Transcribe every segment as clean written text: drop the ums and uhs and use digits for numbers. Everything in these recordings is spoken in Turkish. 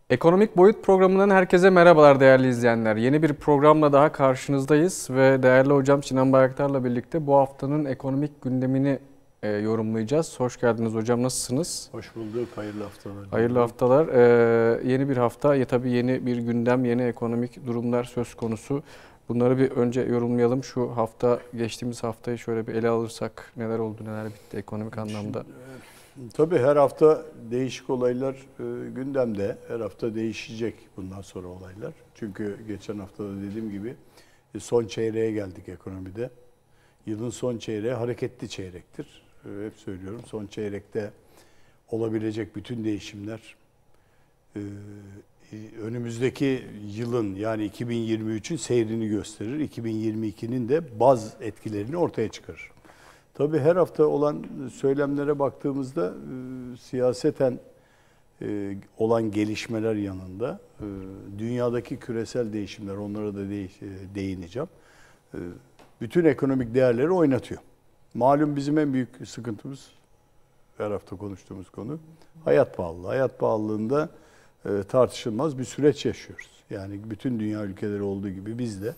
Ekonomik Boyut programından herkese merhabalar değerli izleyenler. Yeni bir programla daha karşınızdayız ve değerli hocam Sinan Bayraktar'la birlikte bu haftanın ekonomik gündemini yorumlayacağız. Hoş geldiniz hocam, nasılsınız? Hoş bulduk, hayırlı haftalar. Hayırlı haftalar. Yeni bir hafta, tabii yeni bir gündem, yeni ekonomik durumlar söz konusu. Bunları bir önce yorumlayalım. Şu hafta, geçtiğimiz haftayı şöyle bir ele alırsak neler oldu, neler bitti ekonomik anlamda? Tabii her hafta değişik olaylar gündemde. Her hafta değişecek bundan sonra olaylar. Çünkü geçen hafta da dediğim gibi son çeyreğe geldik ekonomide. Yılın son çeyreği hareketli çeyrektir. Hep söylüyorum, son çeyrekte olabilecek bütün değişimler önümüzdeki yılın yani 2023'ün seyrini gösterir. 2022'nin de baz etkilerini ortaya çıkarır. Tabii her hafta olan söylemlere baktığımızda siyaseten olan gelişmeler yanında dünyadaki küresel değişimler, onlara da değineceğim. Bütün ekonomik değerleri oynatıyor. Malum bizim en büyük sıkıntımız, her hafta konuştuğumuz konu, hayat pahalılığı. Hayat pahalılığında tartışılmaz bir süreç yaşıyoruz. Yani bütün dünya ülkeleri olduğu gibi biz de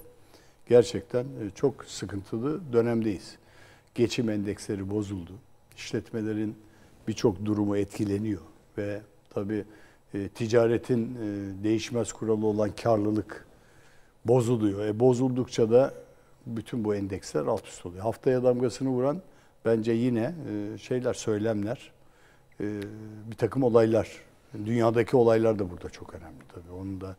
gerçekten çok sıkıntılı dönemdeyiz. Geçim endeksleri bozuldu. İşletmelerin birçok durumu etkileniyor ve tabii ticaretin değişmez kuralı olan karlılık bozuluyor. Bozuldukça da bütün bu endeksler alt üst oluyor. Haftaya damgasını vuran bence yine söylemler, bir takım olaylar. Dünyadaki olaylar da burada çok önemli tabii. Onu da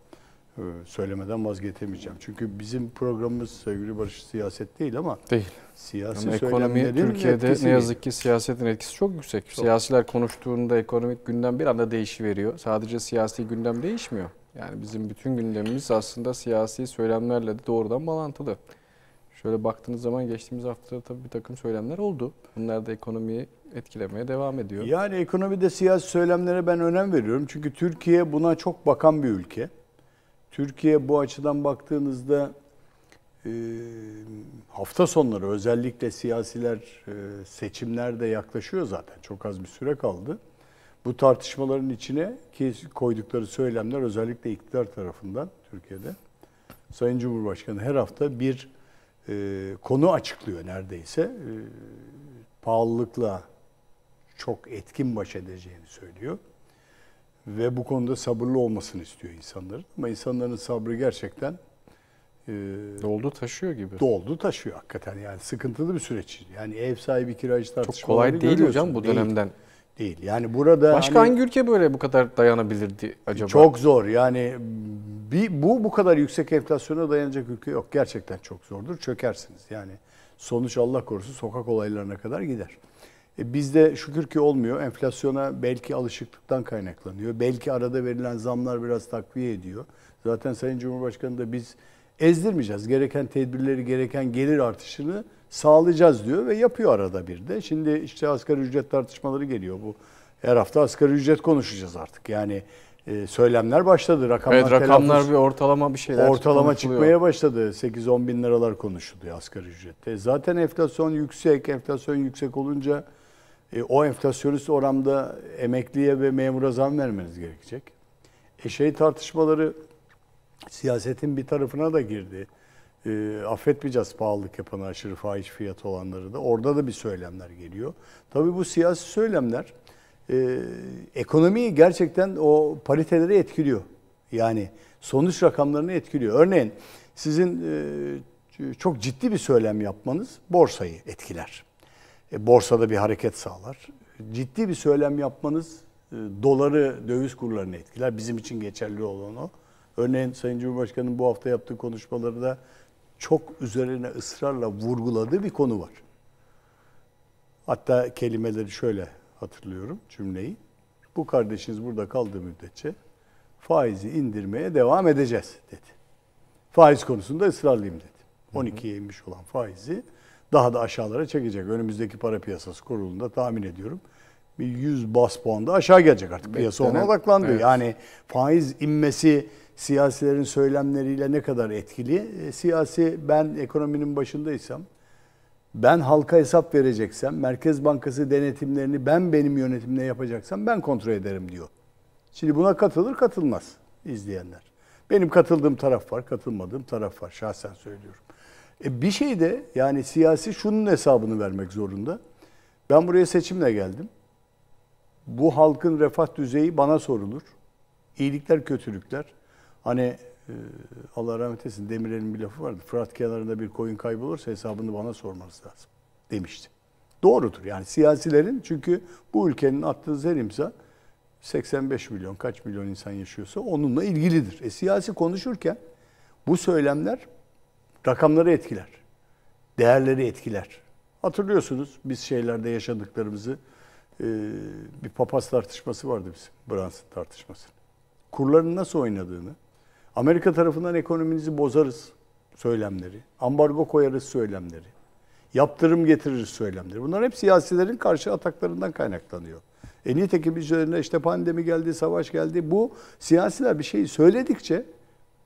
söylemeden vazgeçemeyeceğim. Çünkü bizim programımız sevgili Barış siyaset değil ama değil. Siyasi ama ekonomi Türkiye'de ne yazık ki siyasetin etkisi çok yüksek. Çok. Siyasiler konuştuğunda ekonomik gündem bir anda değişiveriyor. Sadece siyasi gündem değişmiyor. Yani bizim bütün gündemimiz aslında siyasi söylemlerle de doğrudan bağlantılı. Şöyle baktığınız zaman geçtiğimiz haftada tabii bir takım söylemler oldu. Bunlar da ekonomiyi etkilemeye devam ediyor. Yani ekonomide siyasi söylemlere ben önem veriyorum. Çünkü Türkiye buna çok bakan bir ülke. Türkiye bu açıdan baktığınızda hafta sonları özellikle siyasiler seçimlerde yaklaşıyor zaten. Çok az bir süre kaldı. Bu tartışmaların içine ki koydukları söylemler özellikle iktidar tarafından Türkiye'de Sayın Cumhurbaşkanı her hafta bir konu açıklıyor neredeyse. Pahalılıkla çok etkin baş edeceğini söylüyor. Ve bu konuda sabırlı olmasını istiyor insanların. Ama insanların sabrı gerçekten doldu taşıyor gibi. Doldu taşıyor hakikaten. Yani sıkıntılı bir süreç. Yani ev sahibi kiracı tartışmaları çok kolay değil hocam bu dönemden. Değil. Yani burada başka hangi ülke böyle bu kadar dayanabilirdi acaba? Çok zor. Yani bu kadar yüksek enflasyona dayanacak ülke yok. Gerçekten çok zordur. Çökersiniz. Yani sonuç Allah korusun sokak olaylarına kadar gider. Bizde şükür ki olmuyor. Enflasyona belki alışıklıktan kaynaklanıyor. Belki arada verilen zamlar biraz takviye ediyor. Zaten Sayın Cumhurbaşkanı da biz ezdirmeyeceğiz. Gereken tedbirleri, gereken gelir artışını sağlayacağız diyor ve yapıyor arada bir de. Şimdi işte asgari ücret tartışmaları geliyor. Bu her hafta asgari ücret konuşacağız artık. Yani söylemler başladı. Rakamlar bir ortalama bir şeyler ortalama çıkmaya başladı. 8-10 bin liralar konuşuluyor asgari ücrette. Zaten enflasyon yüksek. Enflasyon yüksek olunca o enflasyonist oranda emekliye ve memura zam vermeniz gerekecek. Tartışmaları siyasetin bir tarafına da girdi. Affetmeyeceğiz pahalılık yapan aşırı fahiş fiyatı olanları da. Orada da bir söylemler geliyor. Tabii bu siyasi söylemler ekonomiyi gerçekten o pariteleri etkiliyor. Yani sonuç rakamlarını etkiliyor. Örneğin sizin çok ciddi bir söylem yapmanız borsayı etkiler. Borsada bir hareket sağlar. Ciddi bir söylem yapmanız doları, döviz kurlarını etkiler. Bizim için geçerli olan o. Örneğin Sayın Cumhurbaşkanı'nın bu hafta yaptığı konuşmalarda çok üzerine ısrarla vurguladığı bir konu var. Hatta kelimeleri şöyle hatırlıyorum cümleyi. Bu kardeşiniz burada kaldığı müddetçe faizi indirmeye devam edeceğiz dedi. Faiz konusunda ısrarlıyım dedi. 12'ye inmiş olan faizi daha da aşağılara çekecek. Önümüzdeki para piyasası kurulunda tahmin ediyorum bir 100 bas puan da aşağı gelecek artık. Piyasa ona odaklandı. Evet. Yani faiz inmesi siyasilerin söylemleriyle ne kadar etkili? Ben ekonominin başındaysam, ben halka hesap vereceksem, Merkez Bankası denetimlerini benim yönetimle yapacaksam ben kontrol ederim diyor. Şimdi buna katılır katılmaz izleyenler. Benim katıldığım taraf var, katılmadığım taraf var. Şahsen söylüyorum. Bir şey de yani siyasi şunun hesabını vermek zorunda. Ben buraya seçimle geldim. Bu halkın refah düzeyi bana sorulur. İyilikler, kötülükler. Hani Allah rahmet eylesin Demirel'in bir lafı vardı. Fırat kenarında bir koyun kaybolursa hesabını bana sorması lazım demişti. Doğrudur yani siyasilerin çünkü bu ülkenin attığı her imza 85 milyon kaç milyon insan yaşıyorsa onunla ilgilidir. Siyasi konuşurken bu söylemler rakamları etkiler. Değerleri etkiler. Hatırlıyorsunuz biz şeylerde yaşadıklarımızı bir papaz tartışması vardı bizim. Brunson tartışması. Kurların nasıl oynadığını, Amerika tarafından ekonominizi bozarız söylemleri, ambargo koyarız söylemleri, yaptırım getiririz söylemleri. Bunlar hep siyasilerin karşı ataklarından kaynaklanıyor. Nitekim üzerine işte pandemi geldi, savaş geldi. Bu siyasiler bir şeyi söyledikçe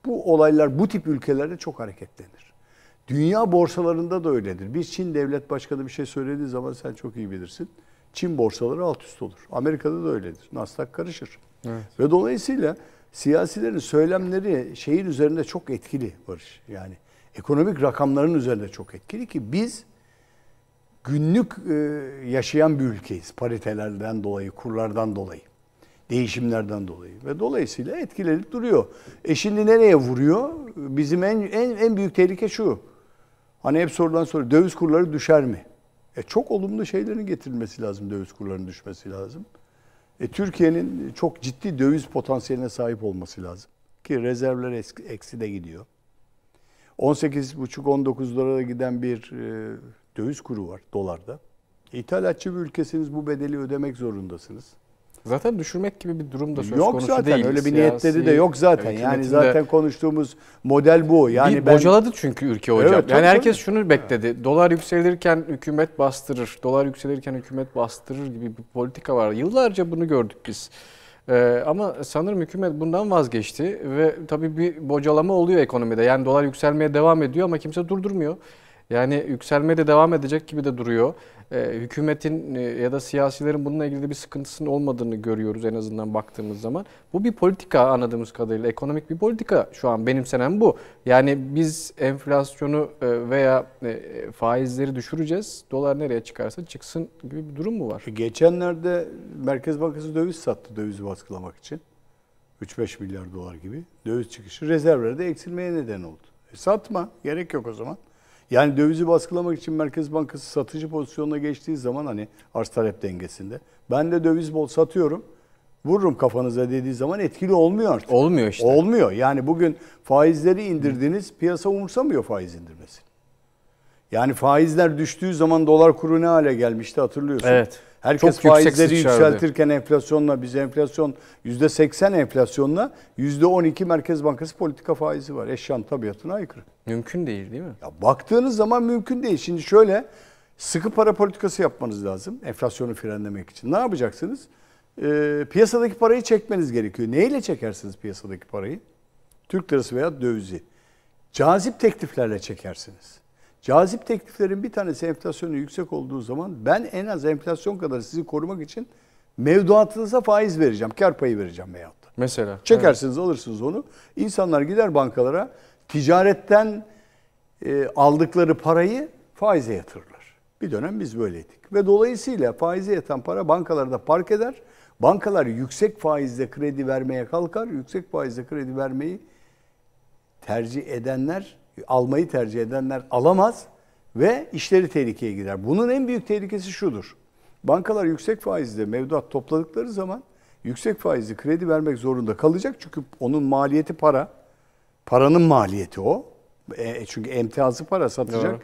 bu olaylar bu tip ülkelerde çok hareketlenir. Dünya borsalarında da öyledir. Bir Çin devlet başkanı bir şey söylediği zaman sen çok iyi bilirsin. Çin borsaları alt üst olur. Amerika'da da öyledir. Nasdaq karışır. Evet. Ve dolayısıyla siyasilerin söylemleri şeyin üzerinde çok etkili Barış. Yani ekonomik rakamların üzerinde çok etkili ki biz günlük yaşayan bir ülkeyiz. Paritelerden dolayı, kurlardan dolayı, değişimlerden dolayı ve dolayısıyla etkilenip duruyor. Şimdi nereye vuruyor? Bizim en büyük tehlike şu. Hani hep sorulan soru, döviz kurları düşer mi? Çok olumlu şeylerin getirilmesi lazım, döviz kurlarının düşmesi lazım. Türkiye'nin çok ciddi döviz potansiyeline sahip olması lazım. Ki rezervler eksi de gidiyor. 18,5-19 dolara giden bir döviz kuru var dolarda. İthalatçı bir ülkesiniz, bu bedeli ödemek zorundasınız. Zaten düşürmek gibi bir durum da söz yok konusu zaten, değil. Yok zaten öyle bir niyetleri de yok zaten. Yani zaten konuştuğumuz model bu. Yani bir bocaladı çünkü ülke hocam. Evet, yani herkes şunu bekledi. Dolar yükselirken hükümet bastırır. Dolar yükselirken hükümet bastırır gibi bir politika var. Yıllarca bunu gördük biz. Ama sanırım hükümet bundan vazgeçti ve tabii bir bocalama oluyor ekonomide. Yani dolar yükselmeye devam ediyor ama kimse durdurmuyor. Yani yükselmeye de devam edecek gibi de duruyor. Hükümetin ya da siyasilerin bununla ilgili bir sıkıntısının olmadığını görüyoruz en azından baktığımız zaman. Bu bir politika anladığımız kadarıyla. Ekonomik bir politika şu an benimsenen bu. Yani biz enflasyonu veya faizleri düşüreceğiz. Dolar nereye çıkarsa çıksın gibi bir durum mu var? Geçenlerde Merkez Bankası döviz sattı dövizi baskılamak için. 3-5 milyar dolar gibi döviz çıkışı rezervleri de eksilmeye neden oldu. Satma, gerek yok o zaman. Yani dövizi baskılamak için Merkez Bankası satıcı pozisyonuna geçtiği zaman hani arz talep dengesinde ben de döviz bol satıyorum, vururum kafanıza dediği zaman etkili olmuyor artık. Olmuyor işte. Olmuyor. Yani bugün faizleri indirdiniz, piyasa umursamıyor faiz indirmesi. Yani faizler düştüğü zaman dolar kuru ne hale gelmişti hatırlıyorsun. Evet. Herkes faizleri yükseltirken enflasyonla, biz enflasyon %80 enflasyonla %12 Merkez Bankası politika faizi var. Eşyanın tabiatına aykırı. Mümkün değil mi? Ya baktığınız zaman mümkün değil. Şimdi şöyle sıkı para politikası yapmanız lazım enflasyonu frenlemek için. Ne yapacaksınız? Piyasadaki parayı çekmeniz gerekiyor. Neyle çekersiniz piyasadaki parayı? Türk lirası veya dövizi. Cazip tekliflerle çekersiniz. Cazip tekliflerin bir tanesi enflasyonu yüksek olduğu zaman ben en az enflasyon kadar sizi korumak için mevduatınıza faiz vereceğim, kar payı vereceğim veyahut da. Mesela. Çekersiniz, evet. Alırsınız onu. İnsanlar gider bankalara ticaretten aldıkları parayı faize yatırırlar. Bir dönem biz böyleydik. Ve dolayısıyla faize yatan para bankalarda park eder. Bankalar yüksek faizle kredi vermeye kalkar. Yüksek faizle kredi vermeyi tercih edenler, almayı tercih edenler alamaz ve işleri tehlikeye girer. Bunun en büyük tehlikesi şudur. Bankalar yüksek faizle mevduat topladıkları zaman yüksek faizli kredi vermek zorunda kalacak. Çünkü onun maliyeti para. Paranın maliyeti o. Çünkü emtiyazlı para satacak.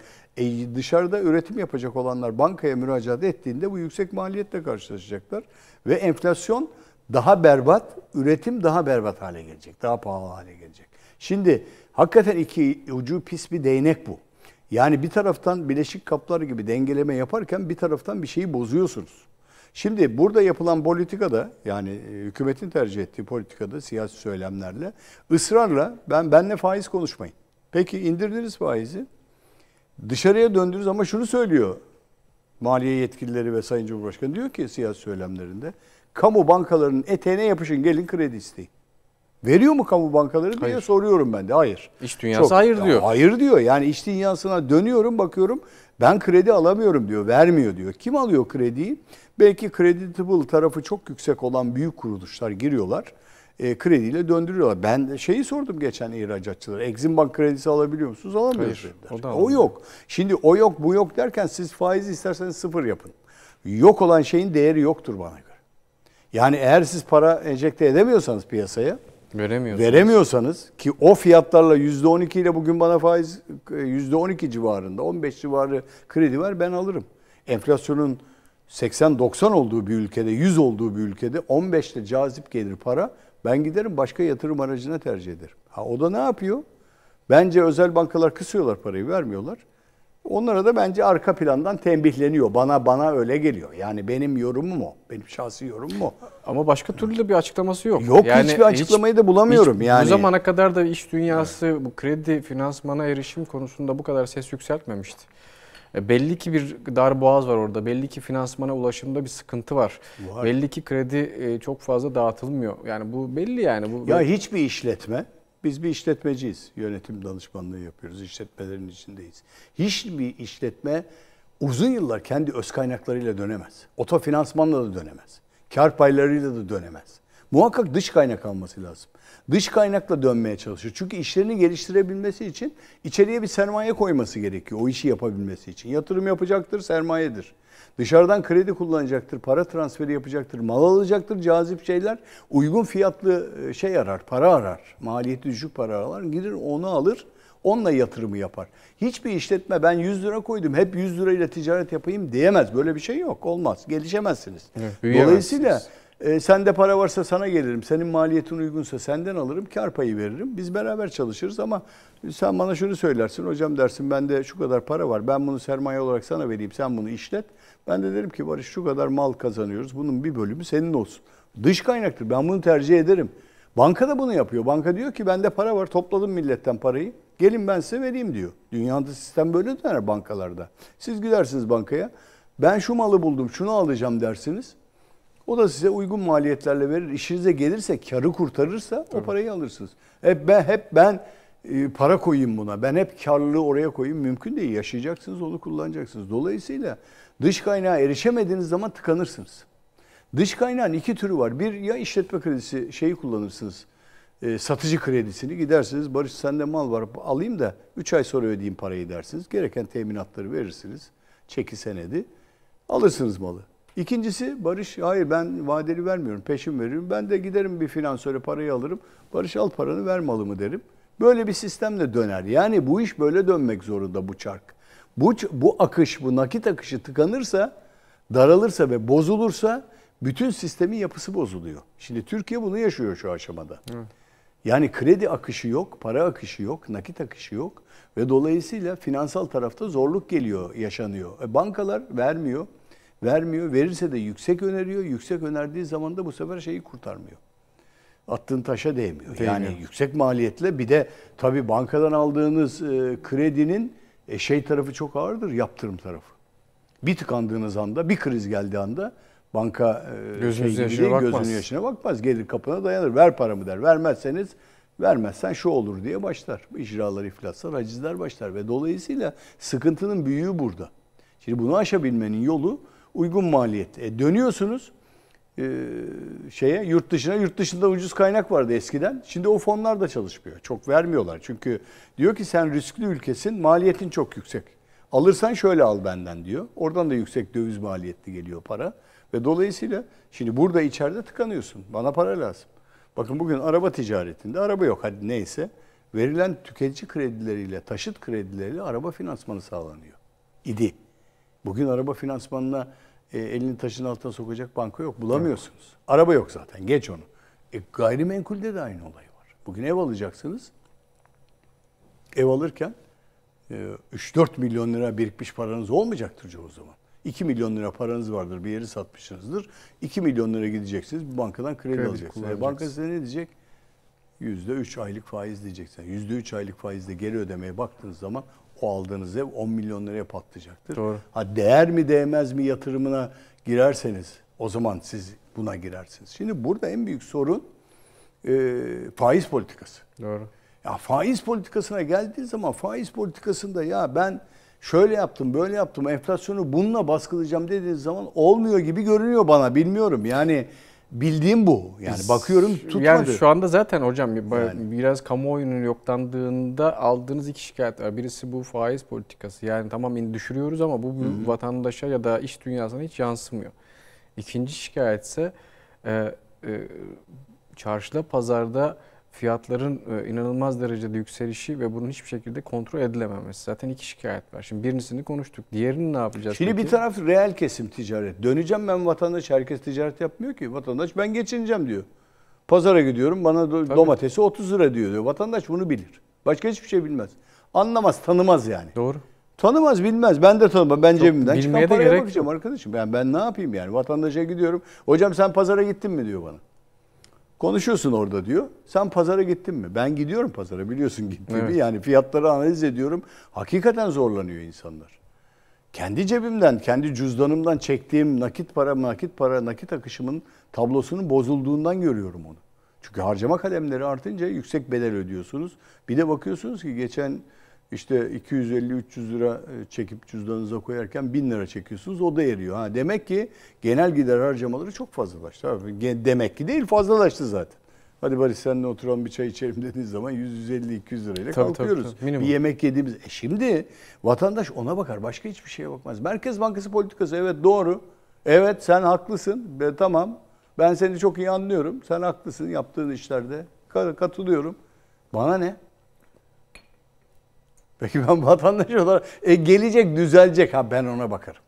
Dışarıda üretim yapacak olanlar bankaya müracaat ettiğinde bu yüksek maliyetle karşılaşacaklar. Ve enflasyon daha berbat, üretim daha berbat hale gelecek. Daha pahalı hale gelecek. Şimdi hakikaten iki ucu pis bir değnek bu. Yani bir taraftan bileşik kaplar gibi dengeleme yaparken bir taraftan bir şeyi bozuyorsunuz. Şimdi burada yapılan politikada yani hükümetin tercih ettiği politikada siyasi söylemlerle ısrarla benle faiz konuşmayın. Peki indirdiniz faizi. Dışarıya döndünüz ama şunu söylüyor. Maliye yetkilileri ve Sayın Cumhurbaşkanı diyor ki siyasi söylemlerinde Kamu bankalarının eteğine yapışın, gelin kredi isteyin. Veriyor mu kamu bankaları diye Hayır. soruyorum ben de. Hayır. İş dünyası hayır diyor. Hayır diyor. Yani iş dünyasına dönüyorum, bakıyorum. Ben kredi alamıyorum diyor. Vermiyor diyor. Kim alıyor krediyi? Belki creditable tarafı çok yüksek olan büyük kuruluşlar giriyorlar. Krediyle döndürüyorlar. Ben de şeyi sordum geçen ihracatçılara. Exim Bank kredisi alabiliyor musunuz? Alamıyoruz dediler. O yok. Şimdi o yok, bu yok derken siz faizi isterseniz sıfır yapın. Yok olan şeyin değeri yoktur bana göre. Yani eğer siz para enjekte edemiyorsanız piyasaya, veremiyorsanız ki o fiyatlarla %12 ile bugün bana faiz %12 civarında, 15 civarı kredi var, ben alırım. Enflasyonun 80-90 olduğu bir ülkede, 100 olduğu bir ülkede 15'te cazip gelir para. Ben giderim başka yatırım aracına tercih ederim. O da ne yapıyor? Bence özel bankalar kısıyorlar parayı, vermiyorlar. Onlara da bence arka plandan tembihleniyor. Bana öyle geliyor. Yani benim yorumum o. Benim şahsi yorumum o. Ama başka türlü de bir açıklaması yok. Yok, yani hiçbir açıklamayı da bulamıyorum. Yani bu zamana kadar da iş dünyası bu kredi finansmana erişim konusunda bu kadar ses yükseltmemişti. Belli ki bir darboğaz var orada. Belli ki finansmana ulaşımda bir sıkıntı var. Belli ki kredi çok fazla dağıtılmıyor. Yani bu belli yani. Ya hiçbir işletme, biz bir işletmeciyiz. Yönetim danışmanlığı yapıyoruz. İşletmelerin içindeyiz. Hiçbir işletme uzun yıllar kendi öz kaynaklarıyla dönemez. Otofinansmanla da dönemez. Kar paylarıyla da dönemez. Muhakkak dış kaynak alması lazım. Dış kaynakla dönmeye çalışıyor. Çünkü işlerini geliştirebilmesi için içeriye bir sermaye koyması gerekiyor. O işi yapabilmesi için. Yatırım yapacaktır, sermayedir. Dışarıdan kredi kullanacaktır, para transferi yapacaktır, mal alacaktır, cazip şeyler. Uygun fiyatlı şey arar, para arar. Maliyeti düşük para arar. Gider onu alır, onunla yatırımı yapar. Hiçbir işletme ben 100 lira koydum, hep 100 lirayla ticaret yapayım diyemez. Böyle bir şey yok, olmaz. Gelişemezsiniz. Evet, dolayısıyla sende para varsa sana gelirim, senin maliyetin uygunsa senden alırım, kar payı veririm. Biz beraber çalışırız ama sen bana şunu söylersin, hocam dersin bende şu kadar para var, ben bunu sermaye olarak sana vereyim, sen bunu işlet. Ben de derim ki Barış şu kadar mal kazanıyoruz, bunun bir bölümü senin olsun. Dış kaynaktır, ben bunu tercih ederim. Banka da bunu yapıyor. Banka diyor ki bende para var, topladım milletten parayı, gelin ben size vereyim diyor. Dünyada sistem böyle döner bankalarda. Siz gidersiniz bankaya, ben şu malı buldum, şunu alacağım dersiniz. O da size uygun maliyetlerle verir. İşinize gelirse, karı kurtarırsa o parayı alırsınız. Hep ben para koyayım buna, ben hep karlılığı oraya koyayım. Mümkün değil. Yaşayacaksınız, onu kullanacaksınız. Dolayısıyla dış kaynağa erişemediğiniz zaman tıkanırsınız. Dış kaynağın iki türü var. Bir, ya işletme kredisi şeyi kullanırsınız, satıcı kredisini. Gidersiniz, Barış sende mal var alayım da 3 ay sonra ödeyeyim parayı dersiniz. Gereken teminatları verirsiniz. Çeki senedi. Alırsınız malı. İkincisi, Barış hayır ben vadeli vermiyorum, peşin veriyorum. Ben de giderim bir finansöre parayı alırım. Barış al paranı, ver malımı derim. Böyle bir sistemle döner. Yani bu iş böyle dönmek zorunda, bu çark. Bu akış, bu nakit akışı tıkanırsa, daralırsa ve bozulursa bütün sistemin yapısı bozuluyor. Şimdi Türkiye bunu yaşıyor şu aşamada. Yani kredi akışı yok, para akışı yok, nakit akışı yok ve dolayısıyla finansal tarafta zorluk yaşanıyor. Bankalar vermiyor. Verirse de yüksek öneriyor. Yüksek önerdiği zaman da bu sefer şeyi kurtarmıyor. Attığın taşa değmiyor. Yani yüksek maliyetle bir de tabii bankadan aldığınız kredinin şey tarafı çok ağırdır, yaptırım tarafı. Bir tıkandığınız anda, bir kriz geldiği anda banka gözünün yaşına bakmaz. Gelir kapına dayanır. Ver paramı der. Vermezsen şu olur diye başlar. İcralar, iflaslar, hacizler başlar ve dolayısıyla sıkıntının büyüğü burada. Şimdi bunu aşabilmenin yolu uygun maliyet. Dönüyorsunuz yurt dışına. Yurt dışında ucuz kaynak vardı eskiden. Şimdi o fonlar da çalışmıyor. Çok vermiyorlar. Çünkü diyor ki sen riskli ülkesin, maliyetin çok yüksek. Alırsan şöyle al benden diyor. Oradan da yüksek döviz maliyetli geliyor para. Ve dolayısıyla şimdi burada içeride tıkanıyorsun. Bana para lazım. Bakın bugün araba ticaretinde araba yok. Hadi neyse. Verilen tüketici kredileriyle, taşıt kredileriyle araba finansmanı sağlanıyor. İdi. Bugün araba finansmanına elini taşın altına sokacak banka yok. Bulamıyorsunuz. Araba yok zaten. Geç onu. Gayrimenkulde de aynı olay var. Bugün ev alacaksınız. Ev alırken 3-4 milyon lira birikmiş paranız olmayacaktır çoğu zaman. 2 milyon lira paranız vardır. Bir yeri satmışsınızdır. 2 milyon lira gideceksiniz. Bir bankadan kredi alacaksınız. Banka size ne diyecek? %3 aylık faiz diyeceksin. %3 aylık faizle geri ödemeye baktığınız zaman o aldığınız ev 10 milyon liraya patlayacaktır. Doğru. Değer mi değmez mi yatırımına girerseniz o zaman siz buna girersiniz. Şimdi burada en büyük sorun faiz politikası. Doğru. Ya faiz politikasına geldiği zaman faiz politikasında ya ben şöyle yaptım, böyle yaptım, enflasyonu bununla baskılayacağım dediğiniz zaman olmuyor gibi görünüyor bana. Bilmiyorum yani bildiğim bu. Yani bakıyorum tutmadı. Yani şu anda zaten hocam biraz kamuoyunun yoklandığında aldığınız iki şikayet var. Birisi bu faiz politikası. Yani tamam düşürüyoruz ama bu vatandaşa ya da iş dünyasına hiç yansımıyor. İkinci şikayet ise çarşıda, pazarda fiyatların inanılmaz derecede yükselişi ve bunun hiçbir şekilde kontrol edilememesi. Zaten iki şikayet var. Şimdi birincisini konuştuk. Diğerini ne yapacağız? Şimdi peki? Bir taraf reel kesim ticaret. Döneceğim ben vatandaş. Herkes ticaret yapmıyor ki. Vatandaş ben geçineceğim diyor. Pazara gidiyorum bana domatesi 30 lira diyor. Vatandaş bunu bilir. Başka hiçbir şey bilmez. Anlamaz, tanımaz yani. Doğru. Tanımaz, bilmez. Ben de tanımam. Ben cebimden bilmeye çıkan de paraya gerek bakacağım yok. arkadaşım. Ben ne yapayım yani? Vatandaşa gidiyorum. Hocam sen pazara gittin mi diyor bana. Konuşuyorsun orada diyor. Sen pazara gittin mi? Ben gidiyorum pazara biliyorsun gittiğimi. Evet. Yani fiyatları analiz ediyorum. Hakikaten zorlanıyor insanlar. Kendi cebimden, kendi cüzdanımdan çektiğim nakit akışımın tablosunun bozulduğundan görüyorum onu. Çünkü harcama kalemleri artınca yüksek bedel ödüyorsunuz. Bir de bakıyorsunuz ki geçen işte 250-300 lira çekip cüzdanınıza koyarken 1000 lira çekiyorsunuz. O da eriyor. Demek ki genel gider harcamaları çok fazlalaştı. Demek ki değil, fazlalaştı zaten. Hadi Barış seninle oturalım bir çay içelim dediğiniz zaman 150-200 lirayla kalkıyoruz. Tabii. Bir yemek yediğimiz. Şimdi vatandaş ona bakar. Başka hiçbir şeye bakmaz. Merkez Bankası politikası evet doğru. Evet sen haklısın. Tamam. Ben seni çok iyi anlıyorum. Sen haklısın yaptığın işlerde. Katılıyorum. Bana ne? Peki ben vatandaş olarak gelecek, düzelecek. Ben ona bakarım.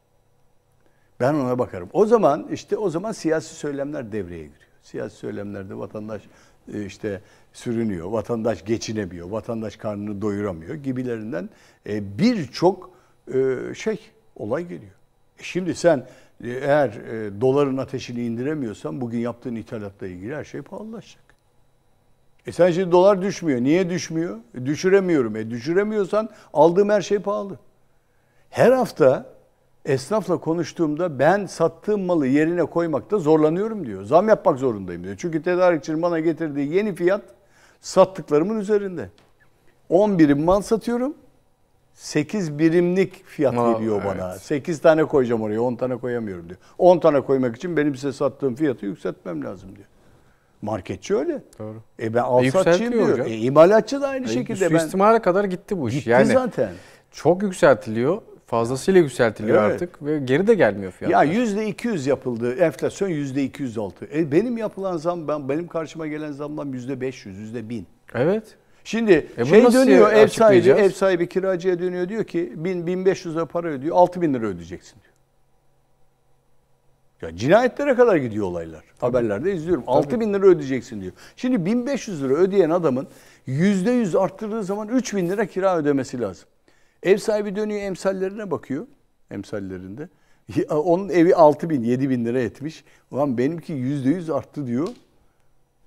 Ben ona bakarım. O zaman siyasi söylemler devreye giriyor. Siyasi söylemlerde vatandaş işte sürünüyor, vatandaş geçinemiyor, vatandaş karnını doyuramıyor gibilerinden birçok olay geliyor. Şimdi sen eğer doların ateşini indiremiyorsan bugün yaptığın ithalatla ilgili her şey pahalılaşacak. Sen şimdi dolar düşmüyor. Niye düşmüyor? Düşüremiyorum. Düşüremiyorsan aldığım her şey pahalı. Her hafta esnafla konuştuğumda ben sattığım malı yerine koymakta zorlanıyorum diyor. Zam yapmak zorundayım diyor. Çünkü tedarikçinin bana getirdiği yeni fiyat sattıklarımın üzerinde. 10 birim mal satıyorum. 8 birimlik fiyat veriyor bana. Evet. 8 tane koyacağım oraya, 10 tane koyamıyorum diyor. 10 tane koymak için benim size sattığım fiyatı yükseltmem lazım diyor. Marketçi öyle. Doğru. Ben alsatçıyım diyor. İmalatçı da aynı şekilde. Suistimale kadar gitti bu iş. Gitti yani zaten. Çok yükseltiliyor. Fazlasıyla yükseltiliyor artık ve geri de gelmiyor fiyatlar. Ya %200 yapıldı. Enflasyon %206. Benim yapılan zam, benim karşıma gelen zamdan %500, %1000. Evet. Şimdi dönüyor ev sahibi kiracıya dönüyor diyor ki 1500 lira para ödüyor, 6000 lira ödeyeceksin diyor. Ya cinayetlere kadar gidiyor olaylar. Tabii. Haberlerde izliyorum. 6000 lira ödeyeceksin diyor. Şimdi 1500 lira ödeyen adamın %100 arttırdığı zaman 3000 lira kira ödemesi lazım. Ev sahibi dönüyor emsallerine bakıyor. Emsallerinde. Onun evi 6000, 7000 lira etmiş. Ulan benimki %100 arttı diyor.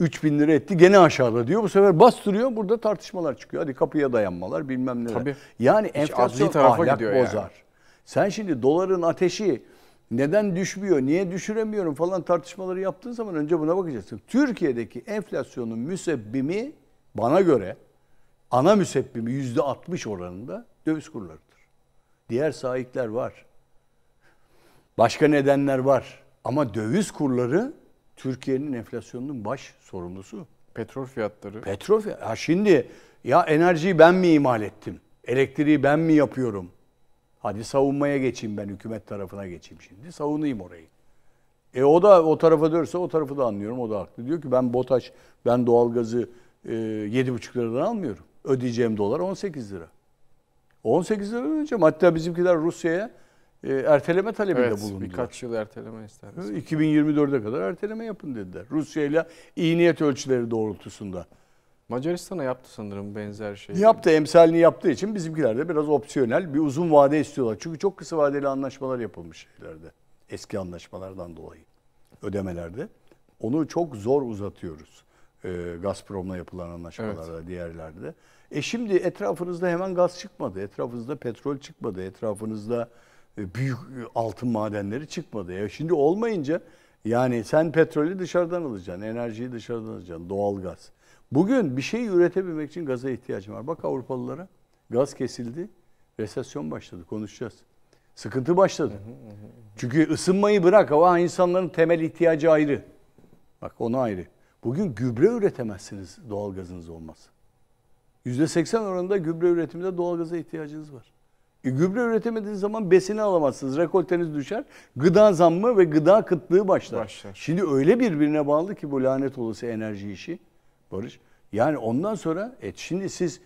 3000 lira etti gene aşağıda diyor. Bu sefer bastırıyor. Burada tartışmalar çıkıyor. Hadi kapıya dayanmalar bilmem neler. Tabii. Yani enflasyon ahlak bozar. Yani. Sen şimdi doların ateşi neden düşmüyor, niye düşüremiyorum falan tartışmaları yaptığın zaman önce buna bakacaksın. Türkiye'deki enflasyonun müsebbimi bana göre ana müsebbimi %60 oranında döviz kurlarıdır. Diğer sahipler var. Başka nedenler var. Ama döviz kurları Türkiye'nin enflasyonunun baş sorumlusu. Petrol fiyatları. Petrol fiyatları. Şimdi enerjiyi ben mi imal ettim? Elektriği ben mi yapıyorum? Hadi savunmaya geçeyim ben, hükümet tarafına geçeyim şimdi. Savunayım orayı. O da o tarafa dönürse o tarafı da anlıyorum. O da haklı. Diyor ki ben doğalgazı 7,5 liradan almıyorum. Ödeyeceğim dolar 18 lira. 18 lira ödeyeceğim. Hatta bizimkiler Rusya'ya erteleme talebinde bulundular. Birkaç yıl erteleme isterdi. 2024'e kadar erteleme yapın dediler. Rusya ile iyi niyet ölçüleri doğrultusunda. Macaristan'a yaptı sanırım benzer şeyi. Yaptı, emsalini yaptığı için bizimkiler de biraz opsiyonel bir uzun vade istiyorlar. Çünkü çok kısa vadeli anlaşmalar yapılmış şeylerde. Eski anlaşmalardan dolayı ödemelerde. Onu çok zor uzatıyoruz. Gazprom'la yapılan anlaşmalarda, diğerlerde. Şimdi etrafınızda hemen gaz çıkmadı. Etrafınızda petrol çıkmadı. Etrafınızda büyük altın madenleri çıkmadı. Şimdi olmayınca Yani sen petrolü dışarıdan alacaksın, enerjiyi dışarıdan alacaksın, doğalgaz. Bugün bir şey üretebilmek için gaza ihtiyacım var. Bak Avrupalılara gaz kesildi, resesyon başladı, konuşacağız. Sıkıntı başladı. Çünkü ısınmayı bırak ama insanların temel ihtiyacı ayrı. Bak onu ayrı. Bugün gübre üretemezsiniz doğalgazınız olmaz. %80 oranında gübre üretiminde doğalgaza ihtiyacınız var. Gübre üretemediğiniz zaman besini alamazsınız. Rekolteniz düşer. Gıda zammı ve gıda kıtlığı başlar. Şimdi öyle birbirine bağlı ki bu lanet olası enerji işi. Barış. Yani ondan sonra şimdi siz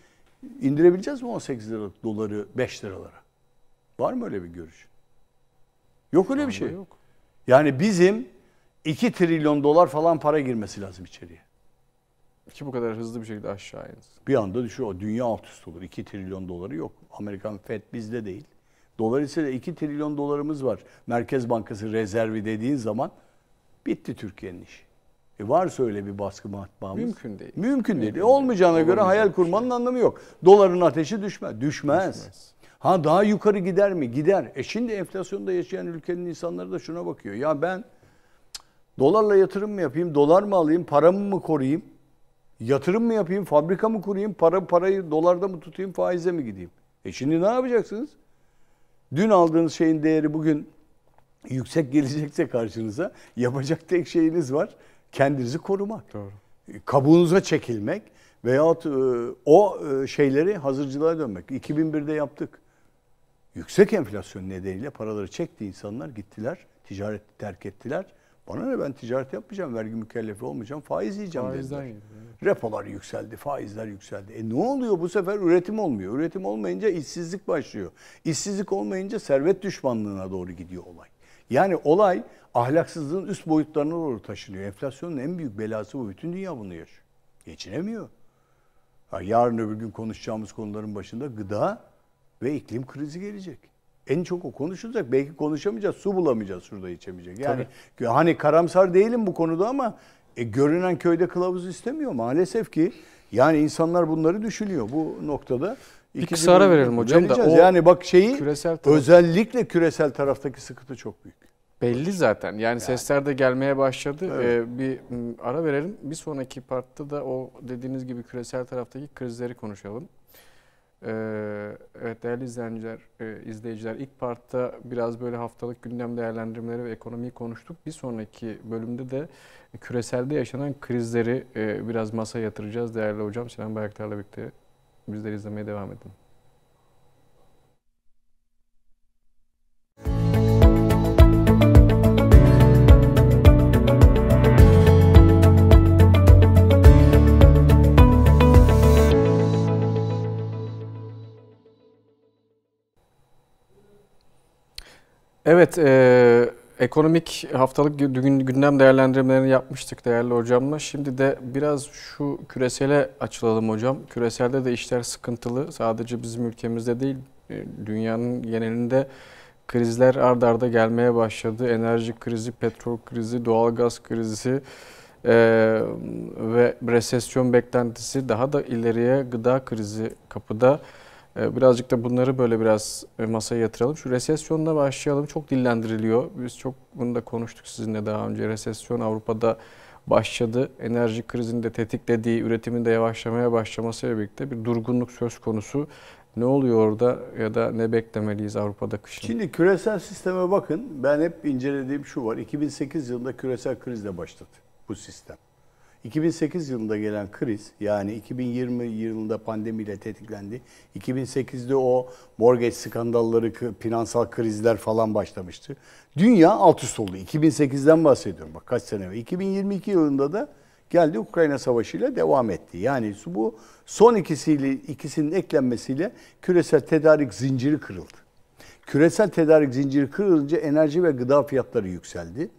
indirebileceğiz mi 18 liralık doları 5 liralara? Var mı öyle bir görüş? Yok öyle bir şey. Yok. Yani bizim 2 trilyon dolar falan para girmesi lazım içeriye. Ki bu kadar hızlı bir şekilde aşağı insin. Bir anda düşüyor. Dünya alt üst olur. 2 trilyon doları yok. Amerikan FED bizde değil. Dolayısıyla 2 trilyon dolarımız var. Merkez Bankası rezervi dediğin zaman bitti Türkiye'nin işi. Varsa öyle bir baskı matbaamız. Mümkün değil. Mümkün değil. Olmayacağına göre hayal kurmanın anlamı yok. Doların ateşi düşmez. Ha daha yukarı gider mi? Gider. Şimdi enflasyonda yaşayan ülkenin insanları da şuna bakıyor. Ya ben dolarla yatırım mı yapayım? Dolar mı alayım? Paramı mı koruyayım? Yatırım mı yapayım? Fabrika mı kurayım? Parayı dolarda mı tutayım? Faize mi gideyim? Şimdi ne yapacaksınız? Dün aldığınız şeyin değeri bugün yüksek gelecekse karşınıza yapacak tek şeyiniz var. Kendinizi korumak. Doğru. Kabuğunuza çekilmek veyahut o şeyleri hazırcılığa dönmek. 2001'de yaptık. Yüksek enflasyon nedeniyle paraları çekti insanlar, gittiler, ticareti terk ettiler. Bana ne, ben ticaret yapmayacağım, vergi mükellefi olmayacağım, faiz yiyeceğim dediler. Repolar yükseldi, faizler yükseldi. Ne oluyor bu sefer? Üretim olmuyor. Üretim olmayınca işsizlik başlıyor. İşsizlik olmayınca servet düşmanlığına doğru gidiyor olay. Yani olay ahlaksızlığın üst boyutlarına doğru taşınıyor. Enflasyonun en büyük belası bu. Bütün dünya bunu yaşıyor. Geçinemiyor. Yarın öbür gün konuşacağımız konuların başında gıda ve iklim krizi gelecek. En çok o konuşulacak. Belki konuşamayacağız, su bulamayacağız, şurada içemeyecek. Yani hani karamsar değilim bu konuda ama görünen köyde kılavuz istemiyor maalesef ki. Yani insanlar bunları düşünüyor bu noktada. Bir kısa ara verelim hocam da. Yani bak özellikle küresel taraftaki sıkıntı çok büyük. Belli zaten. Yani sesler de gelmeye başladı. Evet. Bir ara verelim. Bir sonraki partta da o dediğiniz gibi küresel taraftaki krizleri konuşalım. Evet değerli izleyiciler, ilk partta biraz böyle haftalık gündem değerlendirmeleri ve ekonomiyi konuştuk. Bir sonraki bölümde de küreselde yaşanan krizleri biraz masaya yatıracağız. Değerli hocam Sinan Bayraktar'la birlikte bizleri izlemeye devam edin. Evet, ekonomik haftalık gündem değerlendirmelerini yapmıştık değerli hocamla. Şimdi de biraz şu küresele açılalım hocam. Küreselde de işler sıkıntılı. Sadece bizim ülkemizde değil, dünyanın genelinde krizler ard arda gelmeye başladı. Enerji krizi, petrol krizi, doğalgaz krizi ve resesyon beklentisi, daha da ileriye gıda krizi kapıda. Birazcık da bunları böyle biraz masaya yatıralım. Şu resesyonla başlayalım. Çok dillendiriliyor. Biz çok bunu da konuştuk sizinle daha önce. Resesyon Avrupa'da başladı. Enerji krizini de tetiklediği, üretimin de yavaşlamaya başlamasıyla birlikte bir durgunluk söz konusu. Ne oluyor orada ya da ne beklemeliyiz Avrupa'da kışın? Şimdi küresel sisteme bakın. Ben hep incelediğim şu var. 2008 yılında küresel krizle başladı bu sistem. 2008 yılında gelen kriz, yani 2020 yılında pandemiyle tetiklendi. 2008'de o mortgage skandalları, finansal krizler falan başlamıştı. Dünya alt üst oldu. 2008'den bahsediyorum. Bak kaç sene. 2022 yılında da geldi, Ukrayna Savaşı ile devam etti. Yani bu son ikisinin eklenmesiyle küresel tedarik zinciri kırıldı. Küresel tedarik zinciri kırılınca enerji ve gıda fiyatları yükseldi.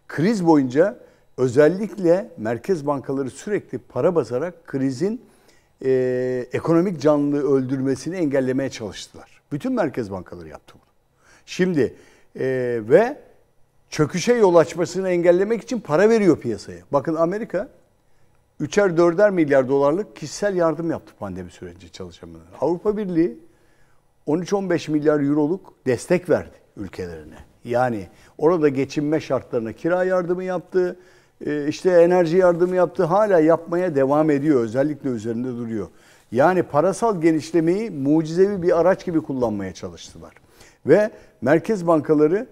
Kriz boyunca özellikle merkez bankaları sürekli para basarak krizin ekonomik canlılığı öldürmesini engellemeye çalıştılar. Bütün merkez bankaları yaptı bunu. Şimdi ve çöküşe yol açmasını engellemek için para veriyor piyasaya. Bakın Amerika 3'er 4'er milyar dolarlık kişisel yardım yaptı pandemi sürecince çalışanlara. Avrupa Birliği 13-15 milyar euroluk destek verdi ülkelerine. Yani orada geçinme şartlarına kira yardımı yaptı, işte enerji yardımı yaptı, hala yapmaya devam ediyor. Özellikle üzerinde duruyor. Yani parasal genişlemeyi mucizevi bir araç gibi kullanmaya çalıştılar. Ve merkez bankaları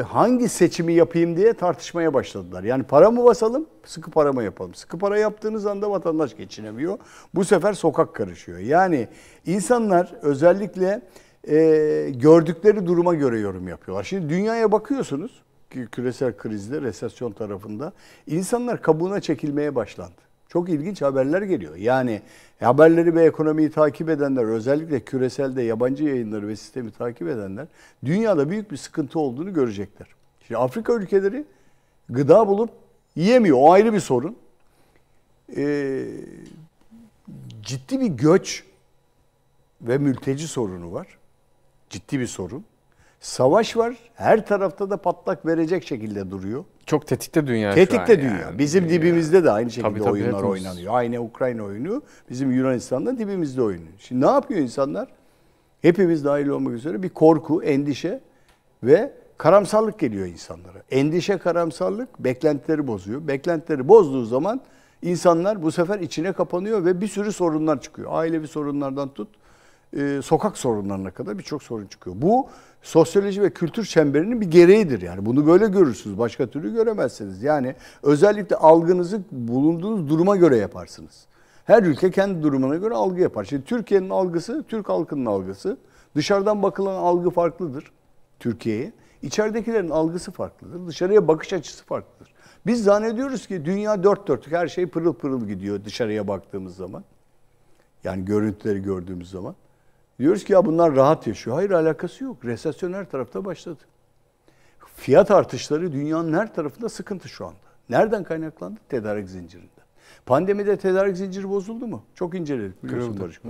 hangi seçimi yapayım diye tartışmaya başladılar. Yani para mı basalım, sıkı para mı yapalım? Sıkı para yaptığınız anda vatandaş geçinemiyor. Bu sefer sokak karışıyor. Yani insanlar özellikle gördükleri duruma göre yorum yapıyorlar. Şimdi dünyaya bakıyorsunuz, küresel krizde, resesyon tarafında insanlar kabuğuna çekilmeye başlandı. Çok ilginç haberler geliyor. Yani haberleri ve ekonomiyi takip edenler, özellikle küreselde yabancı yayınları ve sistemi takip edenler dünyada büyük bir sıkıntı olduğunu görecekler. Şimdi Afrika ülkeleri gıda bulup yiyemiyor. O ayrı bir sorun. Ciddi bir göç ve mülteci sorunu var. Ciddi bir sorun. Savaş var. Her tarafta da patlak verecek şekilde duruyor. Çok tetikte dünya tetikte şu an dünya. yani. Bizim dibimizde de aynı şekilde tabii, oyunlar hepimiz. oynanıyor. Aynı Ukrayna oynuyor. Bizim Yunanistan'da dibimizde oynuyor. Şimdi ne yapıyor insanlar? Hepimiz dahil olmak üzere bir korku, endişe ve karamsarlık geliyor insanlara. Endişe, karamsarlık beklentileri bozuyor. Beklentileri bozduğu zaman insanlar bu sefer içine kapanıyor ve bir sürü sorunlar çıkıyor. Ailevi sorunlardan tut, sokak sorunlarına kadar birçok sorun çıkıyor. Bu sosyoloji ve kültür çemberinin bir gereğidir yani. Bunu böyle görürsünüz. Başka türlü göremezsiniz. Yani özellikle algınızı bulunduğunuz duruma göre yaparsınız. Her ülke kendi durumuna göre algı yapar. Şimdi Türkiye'nin algısı, Türk halkının algısı. Dışarıdan bakılan algı farklıdır Türkiye'ye. İçeridekilerin algısı farklıdır. Dışarıya bakış açısı farklıdır. Biz zannediyoruz ki dünya dört dörtlük, her şey pırıl pırıl gidiyor dışarıya baktığımız zaman. Yani görüntüleri gördüğümüz zaman. Diyoruz ki ya bunlar rahat yaşıyor. Hayır, alakası yok. Resesyon her tarafta başladı. Fiyat artışları dünyanın her tarafında sıkıntı şu anda. Nereden kaynaklandı? Tedarik zincirinden. Pandemide tedarik zinciri bozuldu mu? Çok inceledik biliyorsun Barış.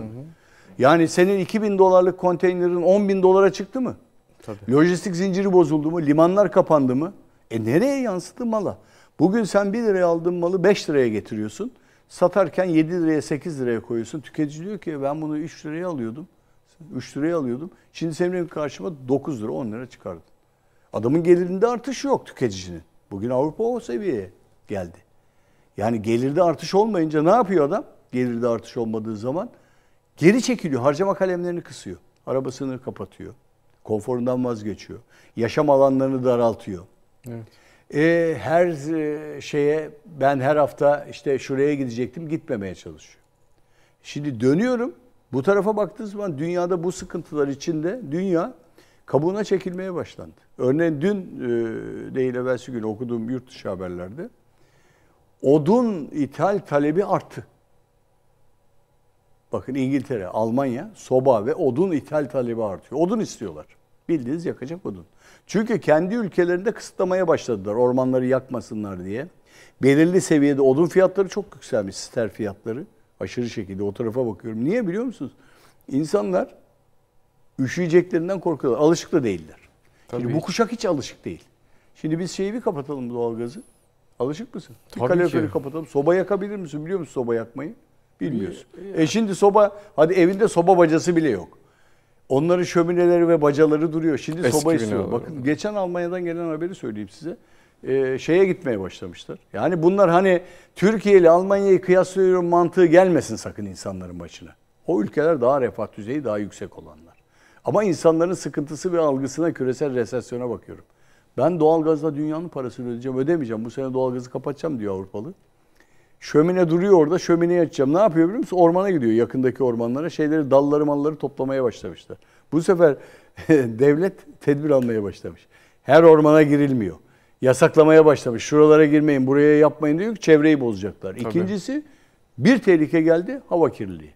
Yani senin 2.000 dolarlık konteynerin 10.000 dolara çıktı mı? Tabii. Lojistik zinciri bozuldu mu? Limanlar kapandı mı? Nereye yansıdı mala? Bugün sen 1 liraya aldığın malı 5 liraya getiriyorsun. Satarken 7 liraya 8 liraya koyuyorsun. Tüketici diyor ki ben bunu 3 liraya alıyordum. 3 liraya alıyordum. Şimdi senin karşıma 9 lira 10 lira çıkardın. Adamın gelirinde artış yok tüketicinin. Bugün Avrupa o seviyeye geldi. Yani gelirde artış olmayınca ne yapıyor adam? Gelirde artış olmadığı zaman geri çekiliyor. Harcama kalemlerini kısıyor. Arabasını kapatıyor. Konforundan vazgeçiyor. Yaşam alanlarını daraltıyor. Evet. Her şeye ben her hafta işte şuraya gidecektim, gitmemeye çalışıyor. Şimdi dönüyorum. Bu tarafa baktığınız zaman dünyada bu sıkıntılar içinde dünya kabuğuna çekilmeye başlandı. Örneğin dün değil evvelsi gün okuduğum yurt dışı haberlerde odun ithal talebi arttı. Bakın İngiltere, Almanya soba ve odun ithal talebi artıyor. Odun istiyorlar. Bildiğiniz yakacak odun. Çünkü kendi ülkelerinde kısıtlamaya başladılar ormanları yakmasınlar diye. Belirli seviyede odun fiyatları çok yükselmiş, ster fiyatları. Aşırı şekilde o tarafa bakıyorum. Niye biliyor musunuz? İnsanlar üşüyeceklerinden korkuyorlar. Alışık da değiller. Tabii. Şimdi bu kuşak hiç alışık değil. Şimdi biz şeyi bir kapatalım, doğalgazı. Alışık mısın? Bir Tabii kaloriferi ki. kapatalım. Soba yakabilir misin? Biliyor musun soba yakmayı? Bilmiyorsun. Şimdi soba, hadi evinde soba bacası bile yok. Onların şömineleri ve bacaları duruyor. Şimdi Eski soba istiyor. binalar. Bakın geçen Almanya'dan gelen haberi söyleyeyim size. Şeye gitmeye başlamışlar. Yani bunlar hani Türkiye ile Almanya'yı kıyaslıyorum mantığı gelmesin sakın insanların başına. O ülkeler daha refah düzeyi daha yüksek olanlar. Ama insanların sıkıntısı ve algısına, küresel resesyona bakıyorum. Ben doğalgazla dünyanın parasını ödemeyeceğim. Bu sene doğalgazı kapatacağım diyor Avrupalı. Şömine duruyor orada, şömineyi açacağım. Ne yapıyor biliyor musun? Ormana gidiyor, yakındaki ormanlara. Dalları malları toplamaya başlamışlar. Bu sefer devlet tedbir almaya başlamış. Her ormana girilmiyor. Yasaklamaya başlamış. Şuralara girmeyin, buraya yapmayın diyor ki çevreyi bozacaklar. Tabii. İkincisi, bir tehlike geldi, hava kirliliği.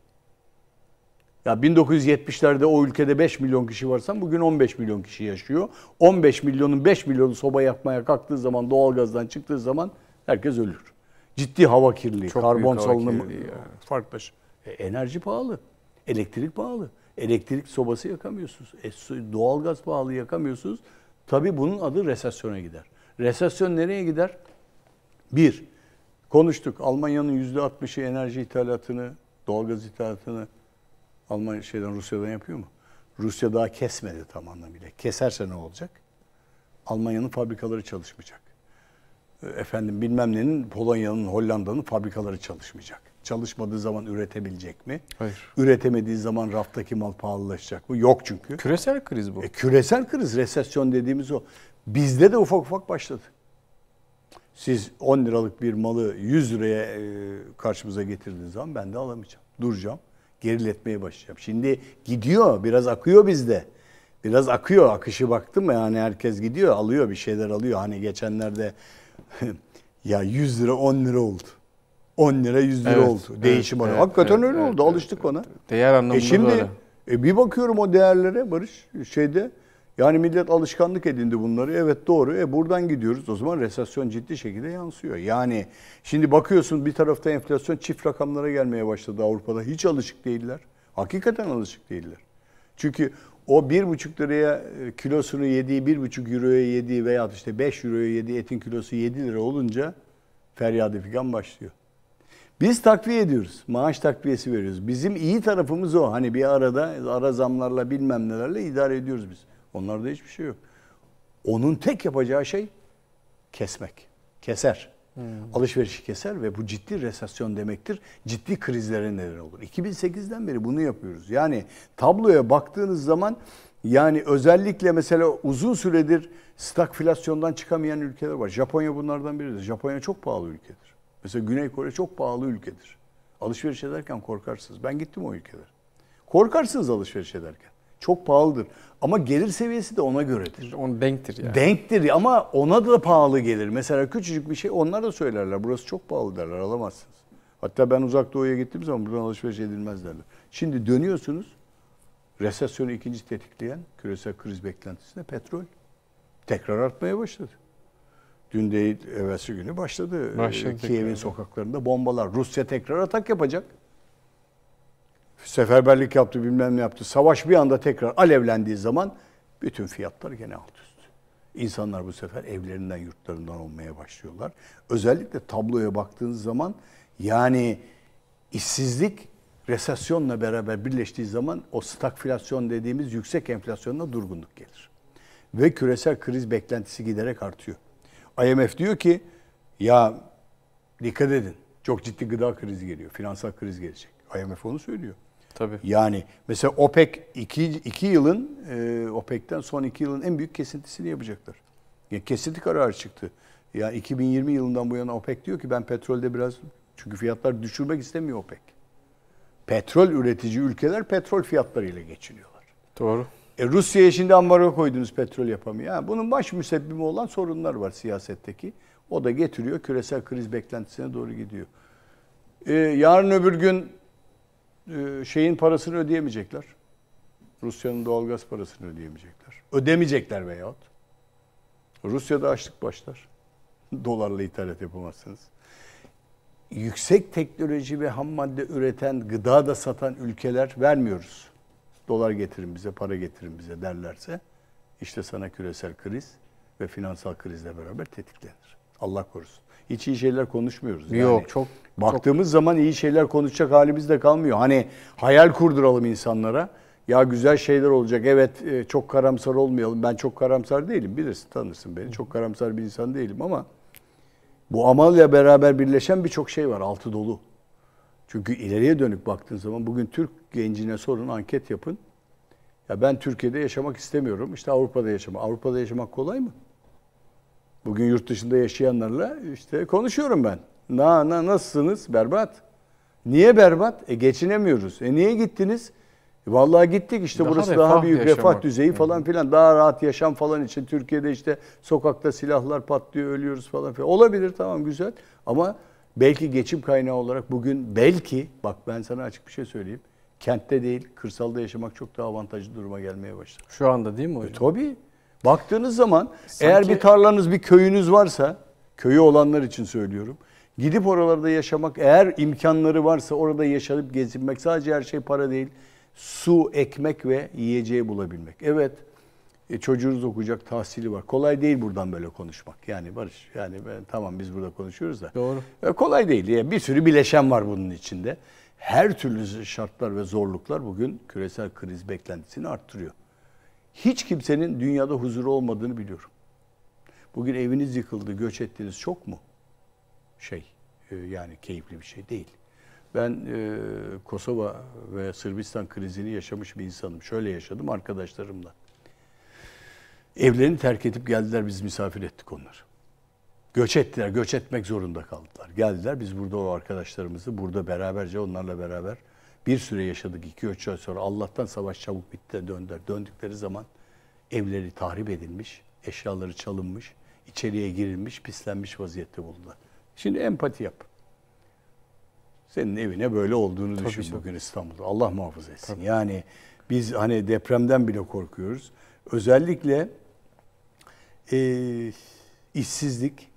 Ya 1970'lerde o ülkede 5 milyon kişi varsa bugün 15 milyon kişi yaşıyor. 15 milyonun 5 milyonu soba yakmaya kalktığı zaman, doğalgazdan çıktığı zaman herkes ölür. Ciddi hava kirliliği, Çok karbon büyük hava salınımı kirliliği yani. farklılaşır. Enerji pahalı, elektrik pahalı. Elektrik sobası yakamıyorsunuz. Doğalgaz pahalı, yakamıyorsunuz. Tabii bunun adı resesyona gider. Resesyon nereye gider? Bir, konuştuk. Almanya'nın %60'ı enerji ithalatını, doğalgaz ithalatını Rusya'dan yapıyor mu? Rusya daha kesmedi tam anlamıyla. Keserse ne olacak? Almanya'nın fabrikaları çalışmayacak. Efendim bilmem nenin, Polonya'nın, Hollanda'nın fabrikaları çalışmayacak. Çalışmadığı zaman üretebilecek mi? Hayır. Üretemediği zaman raftaki mal pahalılaşacak mı? Yok çünkü. Küresel kriz bu. Küresel kriz, resesyon dediğimiz o. Bizde de ufak ufak başladı. Siz 10 liralık bir malı 100 liraya karşımıza getirdiğiniz zaman ben de alamayacağım. Duracağım. Geriletmeye başlayacağım. Şimdi gidiyor. Biraz akıyor bizde. Biraz akıyor. Akışı baktım mı yani herkes gidiyor. Alıyor bir şeyler alıyor. Hani geçenlerde ya 100 lira 10 lira oldu. 10 lira 100 lira oldu. Değişim var. Hakikaten öyle oldu. Alıştık ona. Değer anlamında şimdi, böyle. Bir bakıyorum o değerlere Barış şeyde. Yani millet alışkanlık edindi bunları. Evet doğru. Buradan gidiyoruz. O zaman resesyon ciddi şekilde yansıyor. Yani şimdi bakıyorsun bir tarafta enflasyon çift rakamlara gelmeye başladı Avrupa'da. Hiç alışık değiller. Hakikaten alışık değiller. Çünkü o 1,5 liraya kilosunu yediği, 1,5 euroya yediği veya işte 5 euroya yediği etin kilosu 7 lira olunca feryadı figan başlıyor. Biz takviye ediyoruz. Maaş takviyesi veriyoruz. Bizim iyi tarafımız o. Hani bir arada ara zamlarla bilmem nelerle idare ediyoruz biz. Onlarda hiçbir şey yok. Onun tek yapacağı şey kesmek. Keser. Alışverişi keser ve bu ciddi resesyon demektir. Ciddi krizlere neden olur. 2008'den beri bunu yapıyoruz. Yani tabloya baktığınız zaman yani özellikle mesela uzun süredir stagflasyondan çıkamayan ülkeler var. Japonya bunlardan biridir. Japonya çok pahalı ülkedir. Mesela Güney Kore çok pahalı ülkedir. Alışveriş ederken korkarsınız. Ben gittim o ülkelere. Korkarsınız alışveriş ederken. Çok pahalıdır. Ama gelir seviyesi de ona göredir. Onun denktir yani. Denktir ama ona da pahalı gelir. Mesela küçücük bir şey onlar da söylerler. Burası çok pahalı derler, alamazsınız. Hatta ben Uzak Doğu'ya gittiğim zaman buradan alışveriş edilmez derler. Şimdi dönüyorsunuz, resesyonu ikinci tetikleyen küresel kriz beklentisinde petrol tekrar artmaya başladı. Dün değil, evvelsi günü başladı. Kiev'in sokaklarında bombalar. Rusya tekrar atak yapacak. Seferberlik yaptı, bilmem ne yaptı. Savaş bir anda tekrar alevlendiği zaman bütün fiyatlar gene alt üst. İnsanlar bu sefer evlerinden, yurtlarından olmaya başlıyorlar. Özellikle tabloya baktığınız zaman yani işsizlik resesyonla beraber birleştiği zaman o stagflasyon dediğimiz yüksek enflasyonla durgunluk gelir. Ve küresel kriz beklentisi giderek artıyor. IMF diyor ki ya dikkat edin çok ciddi gıda krizi geliyor, finansal kriz gelecek. IMF onu söylüyor. Tabii. Yani mesela OPEC 2 yılın OPEC'ten son 2 yılın en büyük kesintisini yapacaklar. Yani kesinti kararı çıktı. Yani 2020 yılından bu yana OPEC diyor ki ben petrolde biraz çünkü fiyatlar düşürmek istemiyor OPEC. Petrol üretici ülkeler petrol fiyatlarıyla geçiniyorlar. Doğru. Rusya'ya şimdi ambargo koydunuz petrol yapamıyor. Yani bunun baş müsebbibi olan sorunlar var siyasetteki. O da getiriyor küresel kriz beklentisine doğru gidiyor. Yarın öbür gün şeyin parasını ödeyemeyecekler. Rusya'nın doğalgaz parasını ödeyemeyecekler. Ödemeyecekler veyahut. Rusya'da açlık başlar. Dolarla ithalat yapamazsınız. Yüksek teknoloji ve ham madde üreten, gıda da satan ülkeler vermiyoruz. Dolar getirin bize, para getirin bize derlerse işte sana küresel kriz ve finansal krizle beraber tetiklenir. Allah korusun. Hiç iyi şeyler konuşmuyoruz. Yani yok çok. Baktığımız zaman iyi şeyler konuşacak halimiz de kalmıyor. Hani hayal kurduralım insanlara. Ya güzel şeyler olacak. Evet çok karamsar olmayalım. Ben çok karamsar değilim. Bilirsin, tanırsın beni. Çok karamsar bir insan değilim ama bu amayla beraber birleşen birçok şey var. Altı dolu. Çünkü ileriye dönük baktığın zaman bugün Türk gencine sorun, anket yapın. Ya ben Türkiye'de yaşamak istemiyorum. İşte Avrupa'da yaşamak. Avrupa'da yaşamak kolay mı? Bugün yurt dışında yaşayanlarla işte konuşuyorum ben. Nasılsınız? Berbat. Niye berbat? Geçinemiyoruz. Niye gittiniz? Vallahi gittik işte burası daha büyük refah düzeyi falan filan. Daha rahat yaşam falan için Türkiye'de işte sokakta silahlar patlıyor, ölüyoruz falan filan. Olabilir, tamam, güzel. Ama belki geçim kaynağı olarak bugün belki bak ben sana açık bir şey söyleyeyim. Kentte değil, kırsalda yaşamak çok daha avantajlı duruma gelmeye başladı. Şu anda değil mi hocam? Tabii. Baktığınız zaman eğer bir tarlanız, bir köyünüz varsa, köyü olanlar için söylüyorum. Gidip oralarda yaşamak, eğer imkanları varsa orada yaşayıp gezinmek, sadece her şey para değil. Su, ekmek ve yiyeceği bulabilmek. Evet, çocuğunuz okuyacak, tahsili var. Kolay değil buradan böyle konuşmak. Yani Barış, yani tamam biz burada konuşuyoruz da. Doğru. Kolay değil. Yani bir sürü bileşen var bunun içinde. Her türlü şartlar ve zorluklar bugün küresel kriz beklentisini arttırıyor. Hiç kimsenin dünyada huzuru olmadığını biliyorum. Bugün eviniz yıkıldı, göç ettiniz çok mu? Yani keyifli bir şey değil. Ben Kosova ve Sırbistan krizini yaşamış bir insanım. Şöyle yaşadım arkadaşlarımla. Evlerini terk edip geldiler, biz misafir ettik onları. Göç ettiler, göç etmek zorunda kaldılar. Geldiler, biz burada o arkadaşlarımızı burada beraberce onlarla beraber bir süre yaşadık. 2-3 ay sonra Allah'tan savaş çabuk bitti de döndüler. Döndükleri zaman evleri tahrip edilmiş, eşyaları çalınmış, içeriye girilmiş, pislenmiş vaziyette buldular. Şimdi empati yap. Senin evine böyle olduğunu düşün bugün İstanbul'da. Allah muhafaza etsin. Tabii. Yani biz hani depremden bile korkuyoruz. Özellikle işsizlik,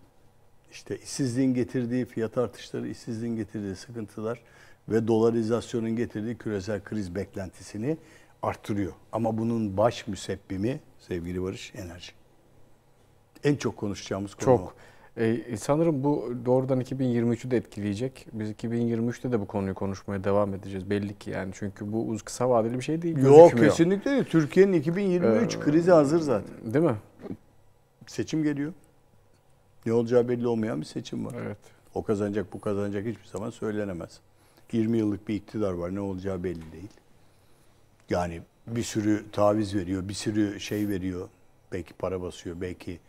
işte işsizliğin getirdiği fiyat artışları, işsizliğin getirdiği sıkıntılar ve dolarizasyonun getirdiği küresel kriz beklentisini arttırıyor. Ama bunun baş müsebbimi sevgili Barış, enerji. En çok konuşacağımız konu o. Sanırım bu doğrudan 2023'ü de etkileyecek. Biz 2023'te de bu konuyu konuşmaya devam edeceğiz belli ki yani. Çünkü bu kısa vadeli bir şey değil. Yok kesinlikle değil. Türkiye'nin 2023 krizi hazır zaten. Değil mi? Seçim geliyor. Ne olacağı belli olmayan bir seçim var. Evet. O kazanacak, bu kazanacak hiçbir zaman söylenemez. 20 yıllık bir iktidar var. Ne olacağı belli değil. Yani bir sürü taviz veriyor, bir sürü şey veriyor. Belki para basıyor, belki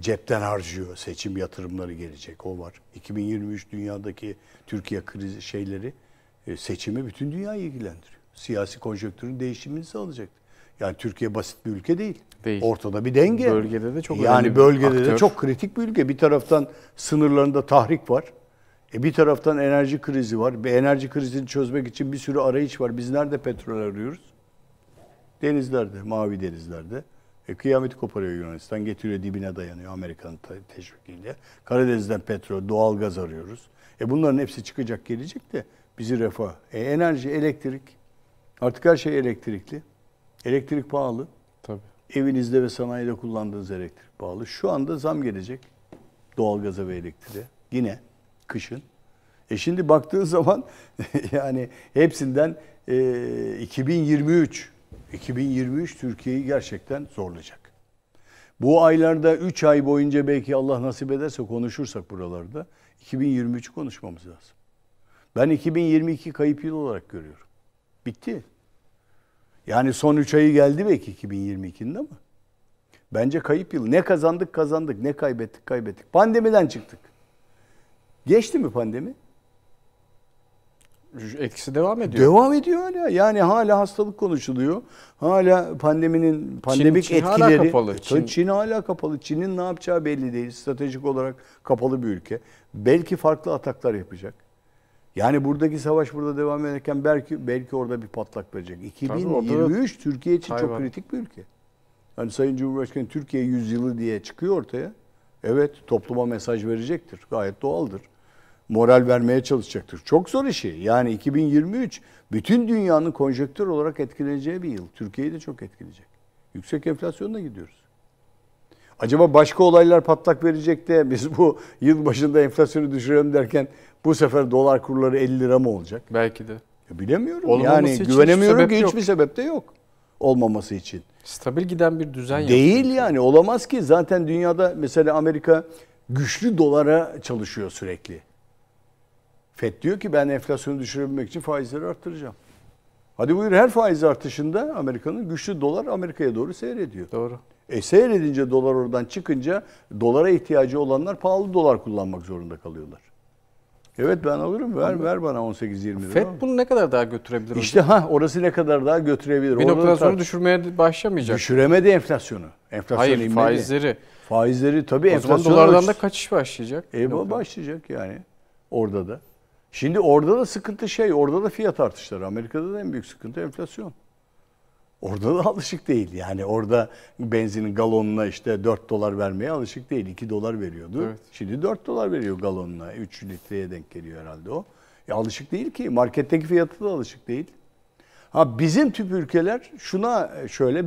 cepten harcıyor. Seçim yatırımları gelecek. O var. 2023 dünyadaki Türkiye krizi şeyleri seçimi bütün dünyayı ilgilendiriyor. Siyasi konjonktürün değişimini sağlayacaktır. Yani Türkiye basit bir ülke değil. Ortada bir denge. Bölgede de çok yani bölgede de çok kritik bir ülke. Bir taraftan sınırlarında tahrik var. Bir taraftan enerji krizi var. Bir enerji krizini çözmek için bir sürü arayış var. Biz nerede petrol arıyoruz? Denizlerde, mavi denizlerde. Kıyameti koparıyor Yunanistan. Getiriyor, dibine dayanıyor Amerika'nın teşvikiyle. Karadeniz'den petrol, doğalgaz arıyoruz. Bunların hepsi çıkacak, gelecek de bizi refah. Enerji, elektrik. Artık her şey elektrikli. Elektrik pahalı. Tabii. Evinizde ve sanayide kullandığınız elektrik pahalı. Şu anda zam gelecek doğalgaza ve elektriğe. Yine kışın. Şimdi baktığın zaman yani hepsinden 2023 Türkiye'yi gerçekten zorlayacak. Bu aylarda 3 ay boyunca belki Allah nasip ederse konuşursak buralarda 2023'ü konuşmamız lazım. Ben 2022 kayıp yıl olarak görüyorum. Bitti. Yani son 3 ayı geldi belki 2022'nin ama bence kayıp yıl. Ne kazandık kazandık, ne kaybettik kaybettik. Pandemiden çıktık. Geçti mi pandemi? Etkisi devam ediyor. Devam ediyor hala. Yani hala hastalık konuşuluyor. Hala pandemik Çin etkileri. hala kapalı. Çin hala kapalı. Çin'in ne yapacağı belli değil. Stratejik olarak kapalı bir ülke. Belki farklı ataklar yapacak. Yani buradaki savaş burada devam ederken belki orada bir patlak verecek. 2023 Türkiye için çok kritik bir ülke. Hani Sayın Cumhurbaşkanı Türkiye yüzyılı diye çıkıyor ortaya. Evet, topluma mesaj verecektir. Gayet doğaldır. Moral vermeye çalışacaktır. Çok zor işi. Yani 2023 bütün dünyanın konjonktür olarak etkileneceği bir yıl. Türkiye'yi de çok etkileyecek. Yüksek enflasyonla gidiyoruz. Acaba başka olaylar patlak verecek de biz bu yıl başında enflasyonu düşürelim derken bu sefer dolar kurları 50 lira mı olacak? Belki de. Bilemiyorum. Olmaması yani için güvenemiyorum ki hiçbir sebep de yok. Olmaması için. Stabil giden bir düzen yok. Değil yani. Olamaz ki. Zaten dünyada mesela Amerika güçlü dolara çalışıyor sürekli. FED diyor ki ben enflasyonu düşürebilmek için faizleri arttıracağım. Hadi buyur, her faiz artışında Amerika'nın güçlü dolar Amerika'ya doğru seyrediyor. Doğru. Seyredince dolar oradan çıkınca dolara ihtiyacı olanlar pahalı dolar kullanmak zorunda kalıyorlar. Evet ben alırım. Ver bana 18-20 lira. FED bunu ne kadar daha götürebilir? İşte orası ne kadar daha götürebilir. Bir noktadan sonra düşürmeye başlamayacak. Düşüremedi enflasyonu. Hayır, faizleri. Faizleri tabii enflasyon. O zaman dolardan da kaçış başlayacak. Başlayacak yani orada da. Şimdi orada da sıkıntı orada da fiyat artışları. Amerika'da da en büyük sıkıntı enflasyon. Orada da alışık değil. Yani orada benzinin galonuna işte 4 dolar vermeye alışık değil. 2 dolar veriyordu. Evet. Şimdi 4 dolar veriyor galonuna. 3 litreye denk geliyor herhalde o. Alışık değil ki. Marketteki fiyatı da alışık değil. Bizim tip ülkeler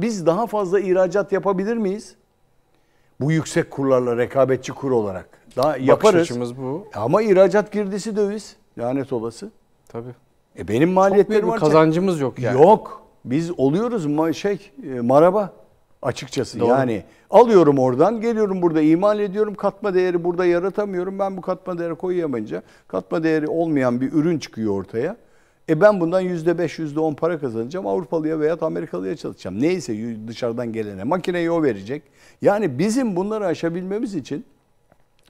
biz daha fazla ihracat yapabilir miyiz? Bu yüksek kurlarla rekabetçi kur olarak. Daha yaparız. Bakış açımız bu. Ama ihracat girdisi döviz. Lanet olası. Tabii. Benim maliyetlerim var. Kazancımız yok yani. Yok. Biz oluyoruz maraba. Açıkçası Doğru. yani alıyorum oradan, geliyorum burada imal ediyorum, katma değeri burada yaratamıyorum. Ben bu katma değeri koyamayınca katma değeri olmayan bir ürün çıkıyor ortaya. Ben bundan %5, %10 para kazanacağım. Avrupalıya veya Amerikalıya çalışacağım. Neyse dışarıdan gelene. Makineyi o verecek. Yani bizim bunları aşabilmemiz için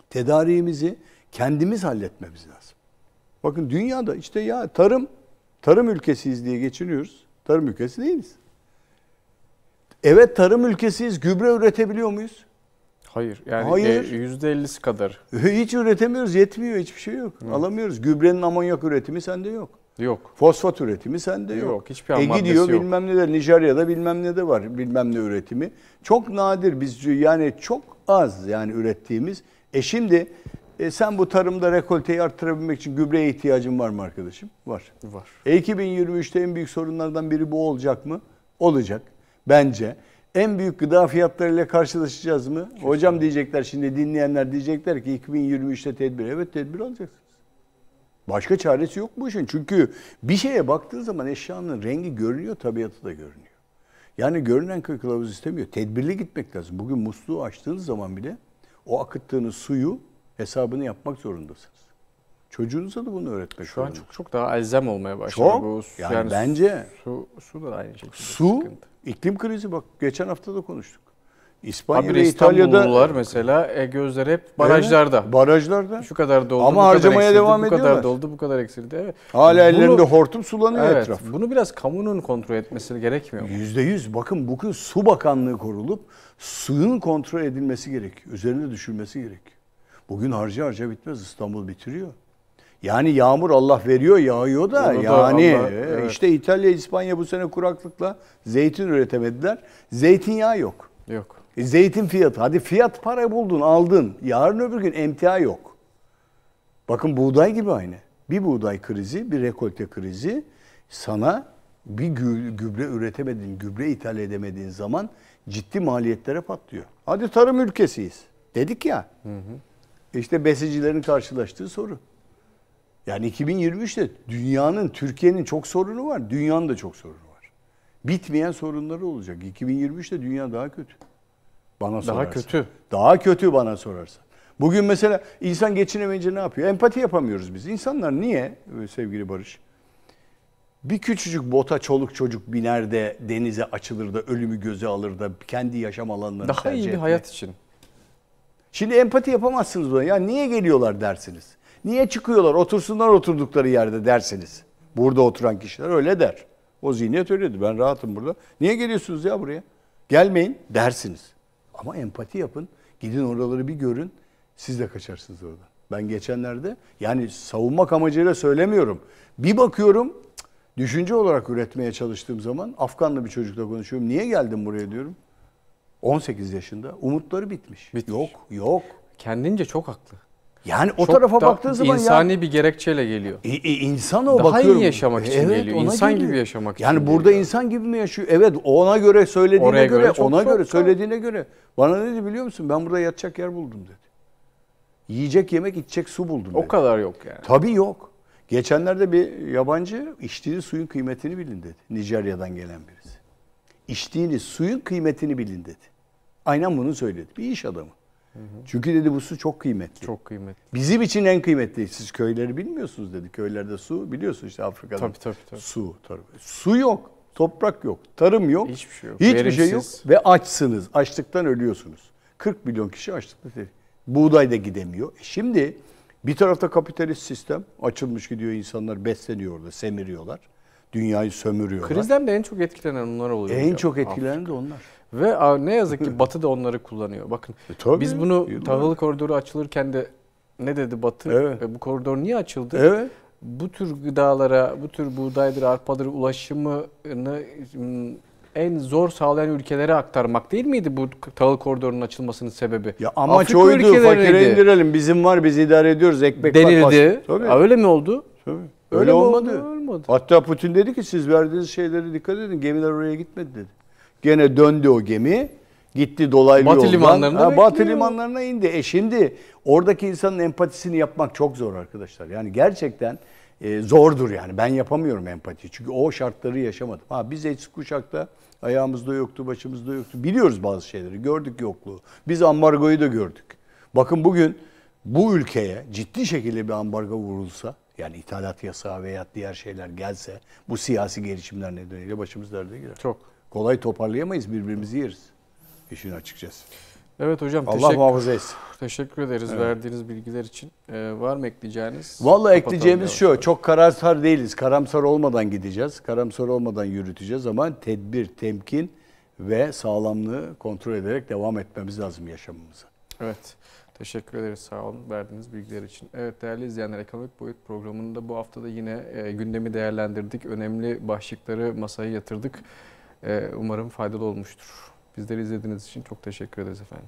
tedariğimizi kendimiz halletmemiz lazım. Bakın dünyada işte ya tarım ülkesiyiz diye geçiniyoruz. Tarım ülkesi değiliz. Evet tarım ülkesiyiz. Gübre üretebiliyor muyuz? Hayır. Yani Hayır. %50'si kadar. Hiç üretemiyoruz. Yetmiyor. Hiçbir şey yok. Alamıyoruz. Gübrenin amonyak üretimi sende yok. Yok. Fosfat üretimi sende yok. Yok. Hiçbir ham maddesi gidiyor yok. bilmem neler. Nijerya'da bilmem ne de var. Bilmem ne üretimi. Çok nadir. Biz yani çok az yani ürettiğimiz. Şimdi sen bu tarımda rekolteyi arttırabilmek için gübreye ihtiyacın var mı arkadaşım? Var. Var. 2023'te en büyük sorunlardan biri bu olacak mı? Olacak. Bence. En büyük gıda fiyatlarıyla karşılaşacağız mı? Kesinlikle. Hocam diyecekler şimdi dinleyenler diyecekler ki 2023'te tedbir. Evet tedbir alacaksınız. Başka çaresi yok bu işin. Çünkü bir şeye baktığın zaman eşyanın rengi görünüyor, tabiatı da görünüyor. Yani görünen köy kılavuz istemiyor. Tedbirli gitmek lazım. Bugün musluğu açtığınız zaman bile o akıttığınız suyu hesabını yapmak zorundasınız. Çocuğunuza da bunu öğretmek Şu an zorundasınız. çok daha elzem olmaya başladı. Çok. Bu, Yani bence su da aynı şekilde. su, sıkıntı. iklim krizi bak geçen hafta da konuştuk. İspanya Habire ve İtalya'da İstanbullular mesela gözleri hep barajlarda. Evet, barajlarda. Şu kadar doldu, Ama bu kadar harcamaya eksildi, devam bu ediyorlar. kadar doldu, bu kadar eksildi. Evet. Hala ellerinde hortum sulanıyor evet, etraf. Bunu biraz kamunun kontrol etmesi gerekmiyor mu? %100. Bakın bugün Su Bakanlığı kurulup suyun kontrol edilmesi gerekiyor. Üzerine düşülmesi gerekiyor. Bugün harca bitmez. İstanbul bitiriyor. Yani yağmur Allah veriyor, yağıyor da Onu da yani Allah, evet. işte İtalya, İspanya bu sene kuraklıkla zeytin üretemediler. Zeytinyağı yok. Yok. Zeytin fiyatı. Hadi fiyat para buldun, aldın. Yarın öbür gün emtia yok. Bakın buğday gibi aynı. Bir buğday krizi, bir rekolte krizi sana bir gübre üretemediğin, gübre ithal edemediğin zaman ciddi maliyetlere patlıyor. Hadi tarım ülkesiyiz. Dedik ya. İşte besicilerin karşılaştığı soru. Yani 2023'te dünyanın, Türkiye'nin çok sorunu var. Dünyanın da çok sorunu var. Bitmeyen sorunları olacak. 2023'te dünya daha kötü. Bana sorarsan. Daha kötü. Daha kötü bana sorarsan. Bugün mesela insan geçinemeyince ne yapıyor? Empati yapamıyoruz biz. İnsanlar niye sevgili Barış? Bir küçücük bota çoluk çocuk biner de denize açılır da ölümü göze alır da kendi yaşam alanlarını Daha tercih iyi bir etmek. hayat için. Şimdi empati yapamazsınız buna. Ya niye geliyorlar dersiniz. Niye çıkıyorlar otursunlar oturdukları yerde dersiniz. Burada oturan kişiler öyle der. O zihniyet öyledir. Ben rahatım burada. Niye geliyorsunuz ya buraya? Gelmeyin dersiniz. Ama empati yapın. Gidin oraları bir görün. Siz de kaçarsınız oradan. Ben geçenlerde yani savunmak amacıyla söylemiyorum. Bir bakıyorum düşünce olarak üretmeye çalıştığım zaman Afganlı bir çocukla konuşuyorum. Niye geldin buraya diyorum. 18 yaşında. Umutları bitmiş. Yok. Kendince çok haklı. Yani o Çok tarafa da baktığın zaman insani bir gerekçeyle geliyor. İnsan o Daha bakıyorum. iyi yaşamak için geliyor. ona İnsan geliyor. gibi yaşamak için Yani burada geliyor. insan gibi mi yaşıyor? Evet ona göre söylediğine Oraya göre, göre çok, ona çok, göre çok. söylediğine göre. Bana ne dedi biliyor musun? Ben burada yatacak yer buldum dedi. Yiyecek yemek içecek su buldum dedi. O kadar yok yani. Tabii yok. Geçenlerde bir yabancı içtiğiniz suyun kıymetini bilin dedi. Nijerya'dan gelen birisi. İçtiğiniz suyun kıymetini bilin dedi. Aynen bunu söyledi. Bir iş adamı. Çünkü dedi bu su çok kıymetli. Çok kıymetli. Bizim için en kıymetli. Siz köyleri bilmiyorsunuz dedi. Köylerde su biliyorsun işte Afrika'da. Tabii. Su. Su yok. Toprak yok. Tarım yok. Hiçbir şey yok. Hiçbir şey yok. Verimsiz. Ve açsınız. Açlıktan ölüyorsunuz. 40 milyon kişi açlıkta. Buğday da gidemiyor. Şimdi bir tarafta kapitalist sistem. Açılmış gidiyor insanlar besleniyor orada. Semiriyorlar. Dünyayı sömürüyorlar. Krizden de en çok etkilenen onlar oluyor. En hocam. çok etkilenen de onlar. Ve ne yazık ki Batı da onları kullanıyor. Bakın Tabii. biz bunu tahıl koridoru açılırken de ne dedi Batı? Evet. Ve bu koridor niye açıldı? Evet. Bu tür gıdalara, bu tür buğdaydır, arpadır ulaşımını en zor sağlayan ülkelere aktarmak değil miydi bu tahıl koridorunun açılmasının sebebi? Ya amaç Afrika oydu. Fakire ülkeleriydi. indirelim. Bizim var biz idare ediyoruz. Ekmek Denildi. Tabii. Öyle mi oldu? Tabii. Öyle Öyle mi olmadı. olmadı. Hatta Putin dedi ki siz verdiğiniz şeylere dikkat edin. Gemiler oraya gitmedi dedi. Gene döndü o gemi. Gitti dolaylı Batı yoldan. limanlarında Batı bekliyor. limanlarına indi. Şimdi oradaki insanın empatisini yapmak çok zor arkadaşlar. Yani gerçekten zordur yani. Ben yapamıyorum empati. Çünkü o şartları yaşamadım. Biz eski kuşakta ayağımızda yoktu, başımızda yoktu. Biliyoruz bazı şeyleri. Gördük yokluğu. Biz ambargoyu da gördük. Bakın bugün bu ülkeye ciddi şekilde bir ambargo vurulsa, yani ithalat yasağı veya diğer şeyler gelse, bu siyasi gelişimler nedeniyle başımız derde girer. Çok. Kolay toparlayamayız, birbirimizi yeriz. İşin açıkçası. Evet hocam, Allah muhafaza etsin. Teşekkür ederiz verdiğiniz bilgiler için. Var mı ekleyeceğiniz? Vallahi ekleyeceğimiz şu, çok karamsar değiliz. Karamsar olmadan gideceğiz. Karamsar olmadan yürüteceğiz ama tedbir, temkin ve sağlamlığı kontrol ederek devam etmemiz lazım yaşamımıza. Evet. Teşekkür ederiz. Sağ olun verdiğiniz bilgiler için. Evet değerli izleyenler, Ekonomik Boyut programında bu hafta da yine gündemi değerlendirdik. Önemli başlıkları masaya yatırdık. Umarım faydalı olmuştur. Bizleri izlediğiniz için çok teşekkür ederiz efendim.